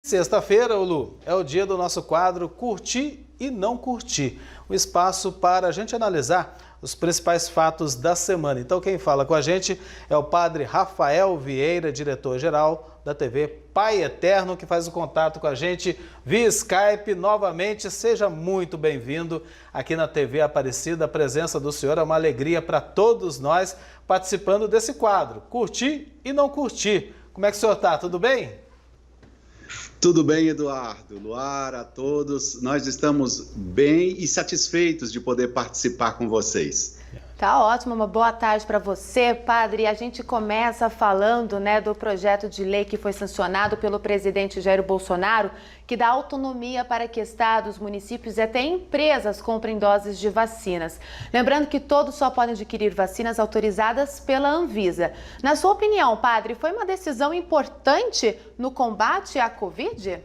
Sexta-feira, Lu, é o dia do nosso quadro Curtir e Não Curtir. Um espaço para a gente analisar os principais fatos da semana. Então quem fala com a gente é o padre Rafael Vieira, diretor-geral da TV Pai Eterno, que faz o contato com a gente via Skype novamente. Seja muito bem-vindo aqui na TV Aparecida. A presença do senhor é uma alegria para todos nós participando desse quadro, Curtir e Não Curtir. Como é que o senhor está? Tudo bem? Tudo bem, Eduardo, Luara, a todos. Nós estamos bem e satisfeitos de poder participar com vocês. Tá ótimo, uma boa tarde para você, padre. A gente começa falando, do projeto de lei que foi sancionado pelo presidente Jair Bolsonaro, que dá autonomia para que estados, municípios e até empresas comprem doses de vacinas. Lembrando que todos só podem adquirir vacinas autorizadas pela Anvisa. Na sua opinião, padre, foi uma decisão importante no combate à Covid?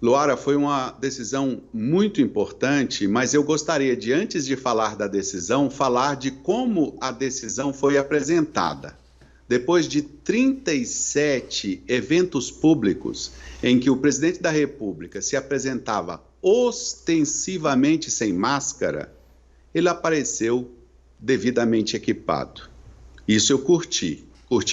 Luara, foi uma decisão muito importante, mas eu gostaria de, antes de falar da decisão, falar de como a decisão foi apresentada. Depois de 37 eventos públicos em que o presidente da República se apresentava ostensivamente sem máscara, ele apareceu devidamente equipado. Isso eu curti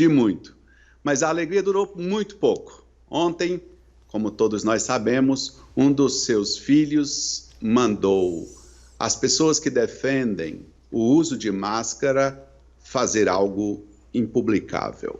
muito, mas a alegria durou muito pouco. Ontem, como todos nós sabemos, um dos seus filhos mandou as pessoas que defendem o uso de máscara fazer algo impublicável.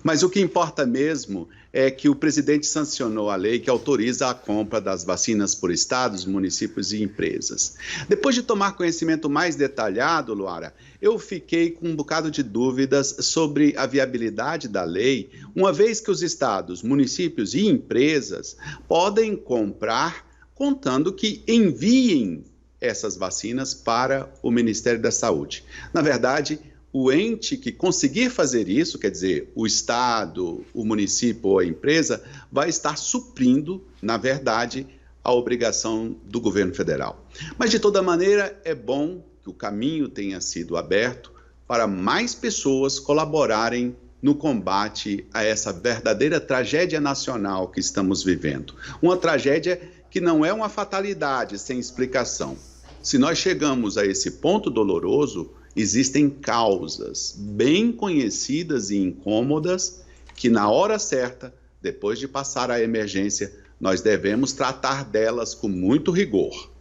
Mas o que importa mesmo é que o presidente sancionou a lei que autoriza a compra das vacinas por estados, municípios e empresas. Depois de tomar conhecimento mais detalhado, Luara, eu fiquei com um bocado de dúvidas sobre a viabilidade da lei, uma vez que os estados, municípios e empresas podem comprar contando que enviem essas vacinas para o Ministério da Saúde. Na verdade, o ente que conseguir fazer isso, quer dizer, o estado, o município ou a empresa, vai estar suprindo, na verdade, a obrigação do governo federal. Mas, de toda maneira, é bom que o caminho tenha sido aberto para mais pessoas colaborarem no combate a essa verdadeira tragédia nacional que estamos vivendo. Uma tragédia que não é uma fatalidade sem explicação. Se nós chegamos a esse ponto doloroso, existem causas bem conhecidas e incômodas que, na hora certa, depois de passar a emergência, nós devemos tratar delas com muito rigor.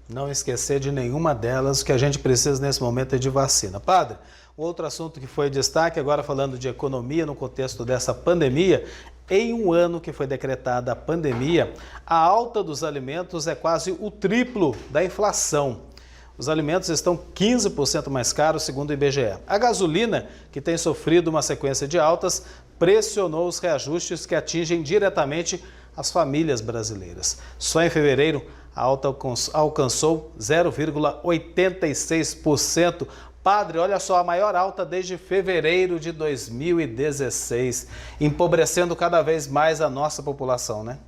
Não esquecer de nenhuma delas. O que a gente precisa nesse momento é de vacina. Padre, outro assunto que foi destaque, agora falando de economia no contexto dessa pandemia, em um ano que foi decretada a pandemia, a alta dos alimentos é quase o triplo da inflação. Os alimentos estão 15% mais caros, segundo o IBGE. A gasolina, que tem sofrido uma sequência de altas, pressionou os reajustes que atingem diretamente as famílias brasileiras. Só em fevereiro, a alta alcançou 0,86%. Padre, olha só, a maior alta desde fevereiro de 2016, empobrecendo cada vez mais a nossa população, né?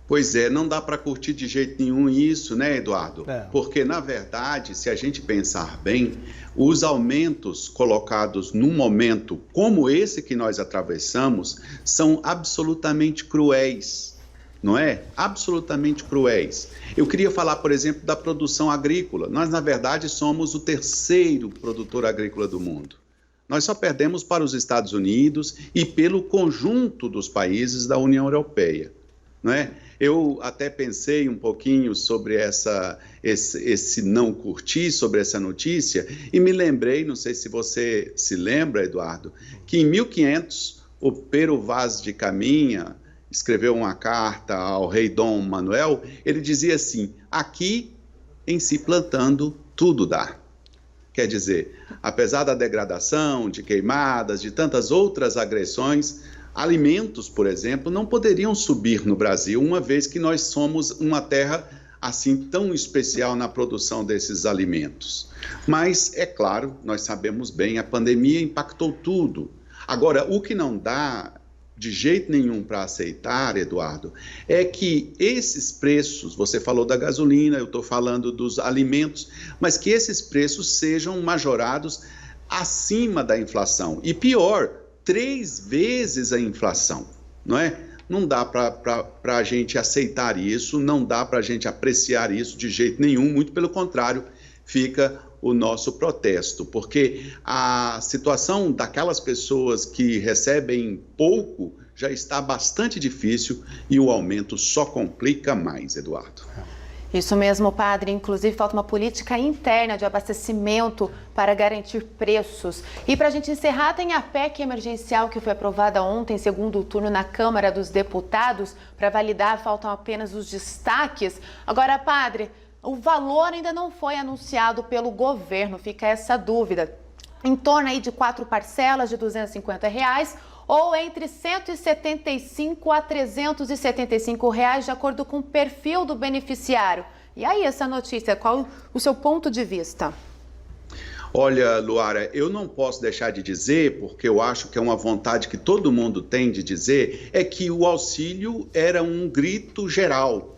Pois é, não dá para curtir de jeito nenhum isso, né, Eduardo? Porque, na verdade, se a gente pensar bem, os aumentos colocados num momento como esse que nós atravessamos são absolutamente cruéis, não é? Absolutamente cruéis. Eu queria falar, por exemplo, da produção agrícola. Nós, na verdade, somos o terceiro produtor agrícola do mundo. Nós só perdemos para os Estados Unidos e pelo conjunto dos países da União Europeia, não é? Eu até pensei um pouquinho sobre esse não curtir, sobre essa notícia, e me lembrei, não sei se você se lembra, Eduardo, que em 1500 o Pero Vaz de Caminha escreveu uma carta ao rei Dom Manuel. Ele dizia assim: aqui em se plantando tudo dá. Quer dizer, apesar da degradação, de queimadas, de tantas outras agressões, alimentos, por exemplo, não poderiam subir no Brasil, uma vez que nós somos uma terra assim tão especial na produção desses alimentos. Mas, é claro, nós sabemos bem, a pandemia impactou tudo. Agora, o que não dá de jeito nenhum para aceitar, Eduardo, é que esses preços, você falou da gasolina, eu estou falando dos alimentos, mas que esses preços sejam majorados acima da inflação. E pior, 3 vezes a inflação. não é? Não dá para a gente aceitar isso, não dá para a gente apreciar isso de jeito nenhum, muito pelo contrário, fica o nosso protesto, porque a situação daquelas pessoas que recebem pouco já está bastante difícil e o aumento só complica mais, Eduardo. Isso mesmo, padre. Inclusive, falta uma política interna de abastecimento para garantir preços. E para a gente encerrar, tem a PEC emergencial que foi aprovada ontem, segundo turno na Câmara dos Deputados. Para validar, faltam apenas os destaques. Agora, padre, o valor ainda não foi anunciado pelo governo, fica essa dúvida. Em torno aí de 4 parcelas de R$ 250, ou entre R$ 175 a R$ 375, de acordo com o perfil do beneficiário. E aí, essa notícia, qual o seu ponto de vista? Olha, Luara, eu não posso deixar de dizer, porque eu acho que é uma vontade que todo mundo tem de dizer, é que o auxílio era um grito geral.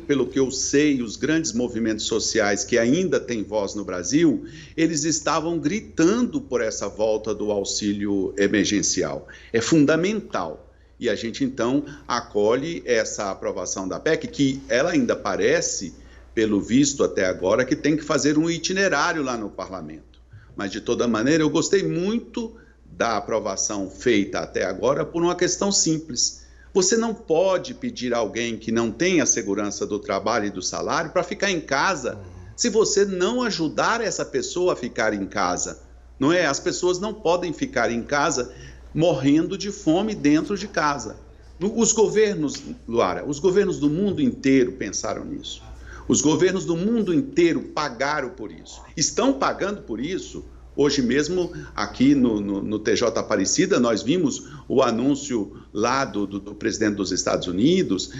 Pelo que eu sei, os grandes movimentos sociais que ainda têm voz no Brasil, eles estavam gritando por essa volta do auxílio emergencial. É fundamental. E a gente, então, acolhe essa aprovação da PEC, que ela ainda parece, pelo visto até agora, que tem que fazer um itinerário lá no parlamento. Mas, de toda maneira, eu gostei muito da aprovação feita até agora por uma questão simples. Você não pode pedir a alguém que não tem a segurança do trabalho e do salário para ficar em casa, se você não ajudar essa pessoa a ficar em casa, não é? As pessoas não podem ficar em casa morrendo de fome dentro de casa. Os governos, Luara, os governos do mundo inteiro pensaram nisso. Os governos do mundo inteiro pagaram por isso. Estão pagando por isso. Hoje mesmo, aqui no TJ Aparecida, nós vimos o anúncio lá do presidente dos Estados Unidos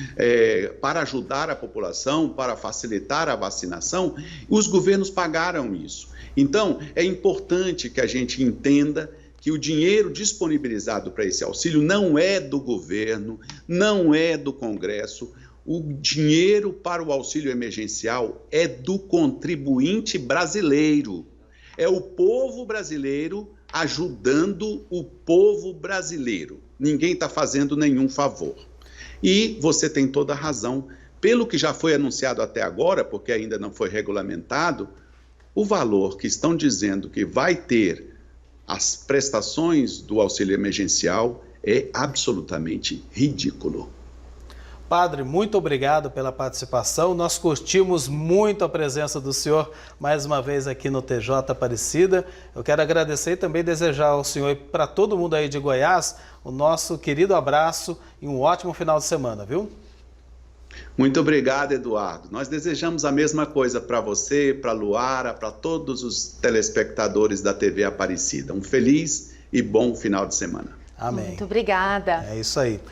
para ajudar a população, para facilitar a vacinação. Os governos pagaram isso. Então, é importante que a gente entenda que o dinheiro disponibilizado para esse auxílio não é do governo, não é do Congresso. O dinheiro para o auxílio emergencial é do contribuinte brasileiro. É o povo brasileiro ajudando o povo brasileiro. Ninguém está fazendo nenhum favor. E você tem toda a razão. Pelo que já foi anunciado até agora, porque ainda não foi regulamentado, o valor que estão dizendo que vai ter as prestações do auxílio emergencial é absolutamente ridículo. Padre, muito obrigado pela participação. Nós curtimos muito a presença do senhor mais uma vez aqui no TJ Aparecida. Eu quero agradecer e também desejar ao senhor e para todo mundo aí de Goiás o nosso querido abraço e um ótimo final de semana, viu? Muito obrigado, Eduardo. Nós desejamos a mesma coisa para você, para a Luara, para todos os telespectadores da TV Aparecida. Um feliz e bom final de semana. Amém. Muito obrigada. É isso aí.